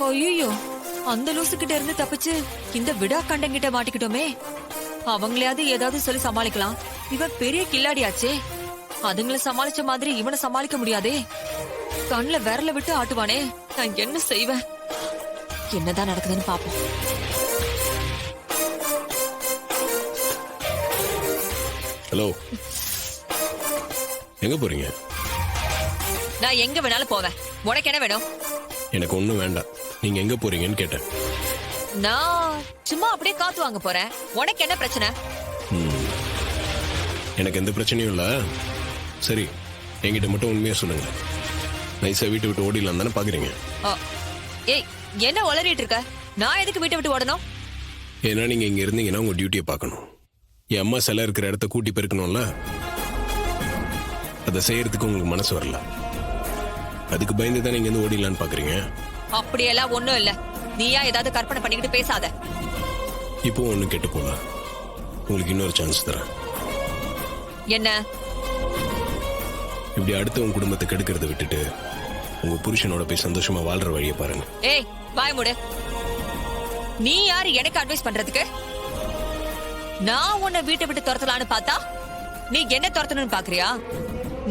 ஐயோ, அந்த லூசு கிட்ட இருந்து தப்பிச்சு இந்த விடா கண்டங்கிட்ட மாட்டிக்கிட்டோமே. அவங்களையாவது ஏதாவது சொல்லி சமாளிக்கலாம். இவன் பெரிய கில்லாடியாச்சே. அதுங்களை சமாளிச்ச மாதிரி இவனை சமாளிக்க முடியாதே. கண்ணுல விரல விட்டு ஆட்டுவானே. நான் என்ன செய்வேன்? என்னதான் நடக்குதுன்னு பாப்போம். ஹலோ, எங்க போறீங்க? நான் எங்க வேணாலும் போவேன். உனக்கு என்ன வேணும்? எனக்கு ஒண்ணும் வேண்டாம். நீங்க எங்க போறீங்கன்னு கேட்டேன். நான் சும்மா அப்படியே காத்து வாங்க போறேன். உனக்கு என்ன பிரச்சனை? எனக்கு எந்த பிரச்சனையும் இல்ல. சரி, என்கிட்ட மட்டும் உண்மையா சொல்லுங்க. நைஸா வீட்டை விட்டு ஓடிடலாம் தானே பாக்குறீங்க? ஏய், என்ன உளறிட்டு இருக்க? நான் எதுக்கு வீட்டை விட்டு ஓடணும்? ஏன்னா நீங்க இங்க இருந்தீங்கன்னா உங்க டியூட்டியை பார்க்கணும். என் அம்மா சிலை இருக்கிற இடத்த கூட்டி பெருக்கணும்ல. அதை செய்யறதுக்கு உங்களுக்கு மனசு வரல. அதுக்கு பயந்து தான் நீங்க இருந்து ஓடிடலான்னு பாக்குறீங்க. அப்படியெல்லாம் ஒண்ணும் இல்ல. நீயா ஏதாவது கற்பனை பண்ணிக்கிட்டு பேசாத. இப்போ ஒண்ணு கெட்டு போல. உங்களுக்கு இன்னொரு சான்ஸ் தரேன். என்ன? இப்படி அடுத்து உங்க குடும்பத்தை கெடுக்கிறத விட்டுட்டு உங்க புருஷனோட போய் சந்தோஷமா வாழ்ற வழியை பாருங்க. ஏய், வாய் மூடு. நீ யாரு எனக்கு அட்வைஸ் பண்றதுக்கு? நான் உன்னை வீட்டை விட்டு துரத்தலான்னு பார்த்தா நீ என்ன துரத்தணும்னு பாக்குறியா?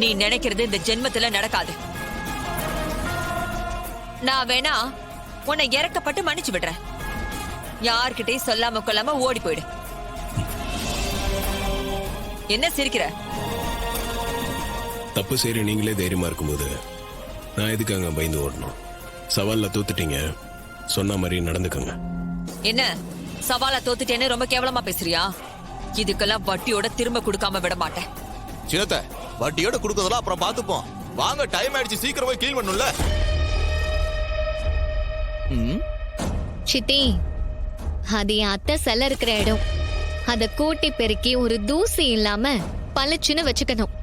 நீ நினைக்கிறது இந்த ஜென்மத்துல நடக்காது. நான் வேணா உன்னை இறக்கப்பட்டு மன்னிச்சு விடுறேன். யார்கிட்டயும் சொல்லாம கொள்ளாம ஓடி போயிடு. என்ன சிரிக்கிற? தப்பு செய்யற நீங்களே தைரியமா இருக்கும்போது நான் எதுக்கு அங்க பயந்து ஓடணும்? சவால்ல தோத்துட்டீங்க, சொன்ன மாதிரி நடந்துக்கங்க. என்ன சவாலா தோத்துட்டேன்னு ரொம்ப கேவலமா பேசுறியா? இதுக்கெல்லாம் வட்டியோட திரும்ப கொடுக்காம விட மாட்டேன். சின்னத்த, வட்டியோட குடுக்கறதெல்லாம் அப்புறம் பாத்துப்போம். வாங்க, டைம் ஆயிடுச்சு. சீக்கிரம் போய் க்ளீன் பண்ணும்ல. சித்தி, அது என் அத்தை செல்ல இருக்கிற இடம். அத கூட்டி பெருக்கி ஒரு தூசி இல்லாம பளிச்சுன்னு வச்சுக்கணும்.